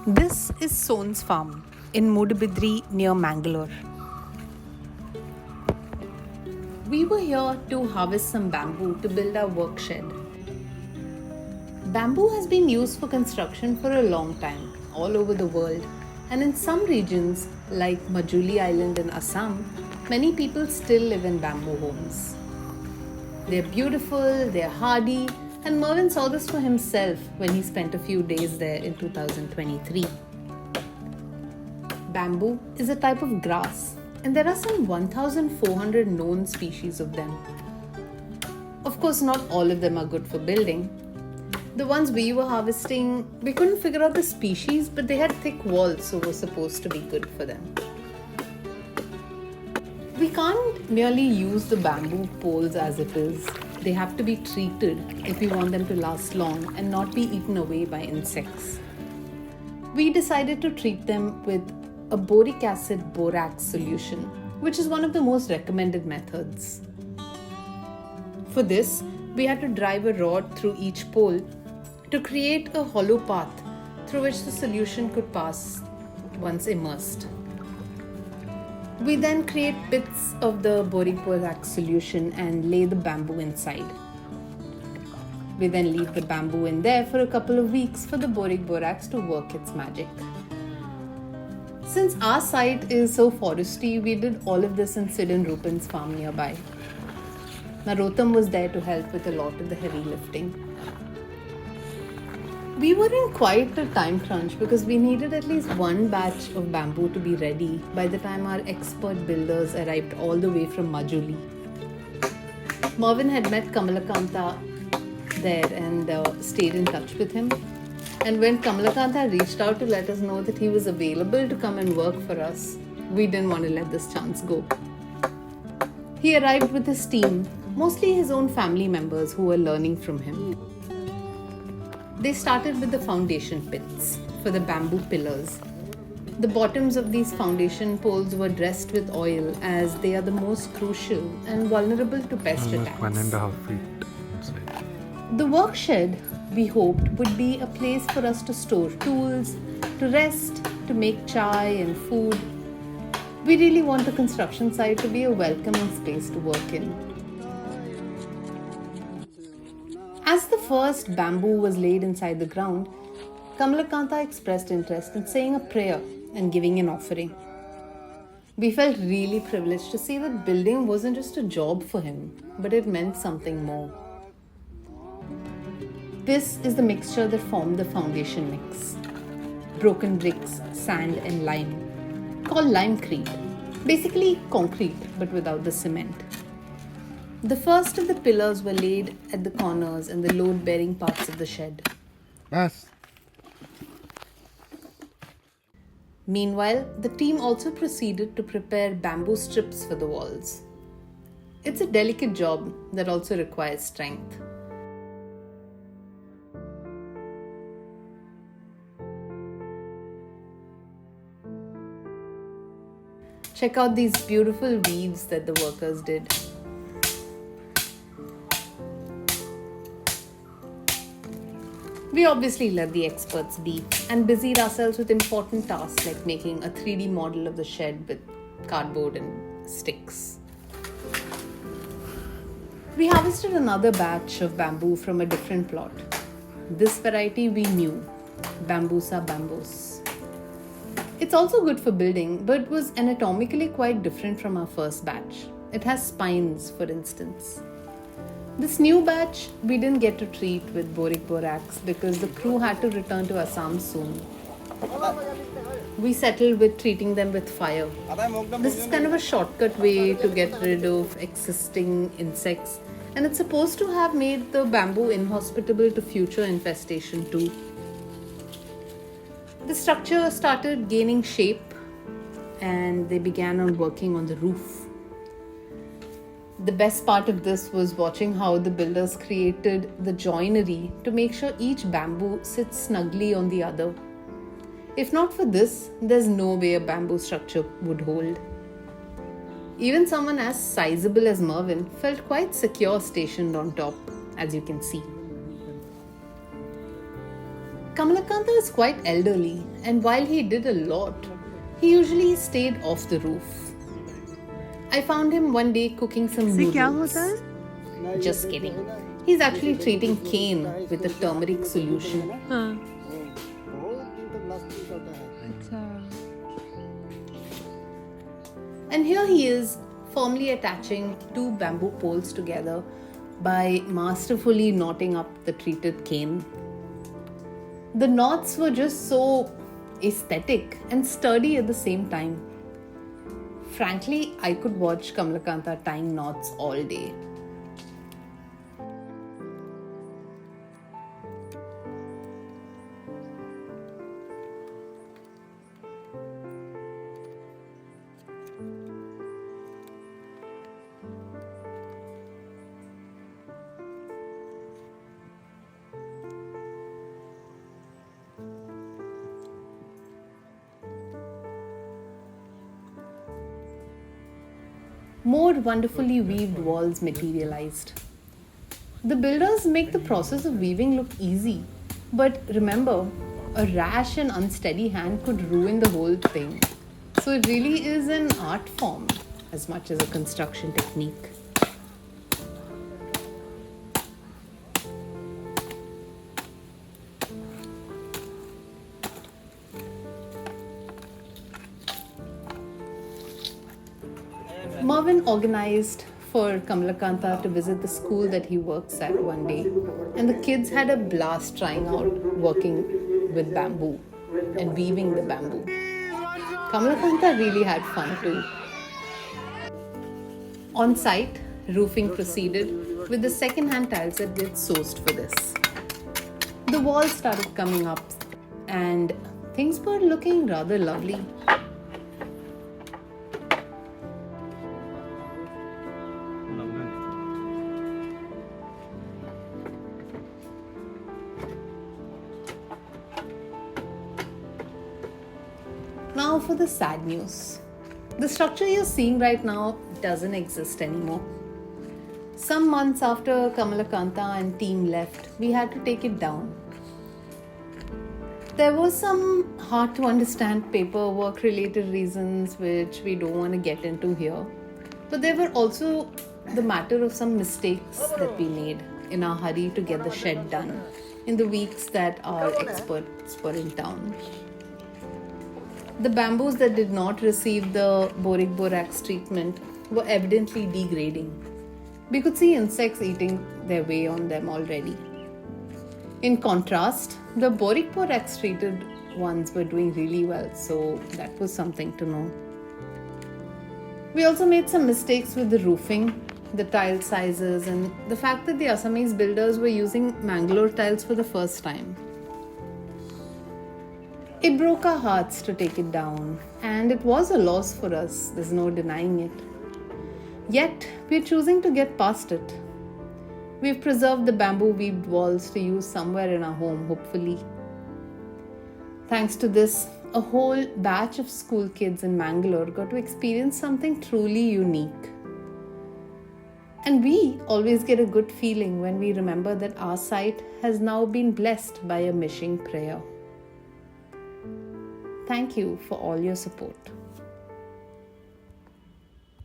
This is Son's farm in Mudabidri near Mangalore. We were here to harvest some bamboo to build our work shed. Bamboo has been used for construction for a long time all over the world, and in some regions like Majuli Island in Assam, many people still live in bamboo homes. They're beautiful, they're hardy, and Mervin saw this for himself when he spent a few days there in 2023. Bamboo is a type of grass, and there are some 1,400 known species of them. Of course, not all of them are good for building. The ones we were harvesting, we couldn't figure out the species, but they had thick walls, so were supposed to be good for them. We can't merely use the bamboo poles as it is. They have to be treated if we want them to last long and not be eaten away by insects. We decided to treat them with a boric acid borax solution, which is one of the most recommended methods. For this, we had to drive a rod through each pole to create a hollow path through which the solution could pass once immersed. We then create bits of the boric borax solution and lay the bamboo inside. We then leave the bamboo in there for a couple of weeks for the boric borax to work its magic. Since our site is so foresty, we did all of this in Sid and Rupin's farm nearby. Narotam was there to help with a lot of the heavy lifting. We were in quite a time crunch because we needed at least one batch of bamboo to be ready by the time our expert builders arrived all the way from Majuli. Mervin had met Kamalakanta there and stayed in touch with him. And when Kamalakanta reached out to let us know that he was available to come and work for us, we didn't want to let this chance go. He arrived with his team, mostly his own family members who were learning from him. They started with the foundation pits for the bamboo pillars. The bottoms of these foundation poles were dressed with oil as they are the most crucial and vulnerable to pest attacks. 1.5 feet. The work shed, we hoped, would be a place for us to store tools, to rest, to make chai and food. We really want the construction site to be a welcoming space to work in. As the first bamboo was laid inside the ground, Kamalakanta expressed interest in saying a prayer and giving an offering. We felt really privileged to see that building wasn't just a job for him, but it meant something more. This is the mixture that formed the foundation mix. Broken bricks, sand and lime, called limecrete. Basically concrete, but without the cement. The first of the pillars were laid at the corners and the load-bearing parts of the shed. Yes. Meanwhile, the team also proceeded to prepare bamboo strips for the walls. It's a delicate job that also requires strength. Check out these beautiful weaves that the workers did. We obviously let the experts be and busied ourselves with important tasks like making a 3D model of the shed with cardboard and sticks. We harvested another batch of bamboo from a different plot. This variety we knew, Bambusa bambus. It's also good for building, but was anatomically quite different from our first batch. It has spines, for instance. This new batch we didn't get to treat with boric borax because the crew had to return to Assam soon. We settled with treating them with fire. This is kind of a shortcut way to get rid of existing insects, and it's supposed to have made the bamboo inhospitable to future infestation too. The structure started gaining shape and they began on working on the roof. The best part of this was watching how the builders created the joinery to make sure each bamboo sits snugly on the other. If not for this, there's no way a bamboo structure would hold. Even someone as sizable as Mervin felt quite secure stationed on top, as you can see. Kamalakanta is quite elderly, and while he did a lot, he usually stayed off the roof. I found him one day cooking some इससे क्या noodles. होता है? Just kidding. He's actually treating cane with a turmeric solution. हाँ. अच्छा. And here he is, firmly attaching two bamboo poles together by masterfully knotting up the treated cane. The knots were just so aesthetic and sturdy at the same time. Frankly, I could watch Kamalakanta tying knots all day. More wonderfully weaved walls materialized. The builders make the process of weaving look easy, but remember, a rash and unsteady hand could ruin the whole thing. So it really is an art form as much as a construction technique. Mervin organized for Kamalakanta to visit the school that he works at one day, and the kids had a blast trying out working with bamboo and weaving the bamboo. Kamalakanta really had fun too. On site, roofing proceeded with the second-hand tiles that get sourced for this. The walls started coming up and things were looking rather lovely. Now for the sad news. The structure you're seeing right now doesn't exist anymore. Some months after Kamalakanta and team left, we had to take it down. There was some hard to understand paperwork related reasons which we don't want to get into here. But there were also the matter of some mistakes that we made in our hurry to get the shed done in the weeks that our experts were in town. The bamboos that did not receive the boric borax treatment were evidently degrading. We could see insects eating their way on them already. In contrast, the boric borax treated ones were doing really well, so that was something to know. We also made some mistakes with the roofing, the tile sizes, and the fact that the Assamese builders were using Mangalore tiles for the first time. It broke our hearts to take it down, and it was a loss for us, there's no denying it. Yet, we're choosing to get past it. We've preserved the bamboo weaved walls to use somewhere in our home, hopefully. Thanks to this, a whole batch of school kids in Mangalore got to experience something truly unique. And we always get a good feeling when we remember that our site has now been blessed by a mishing prayer. Thank you for all your support.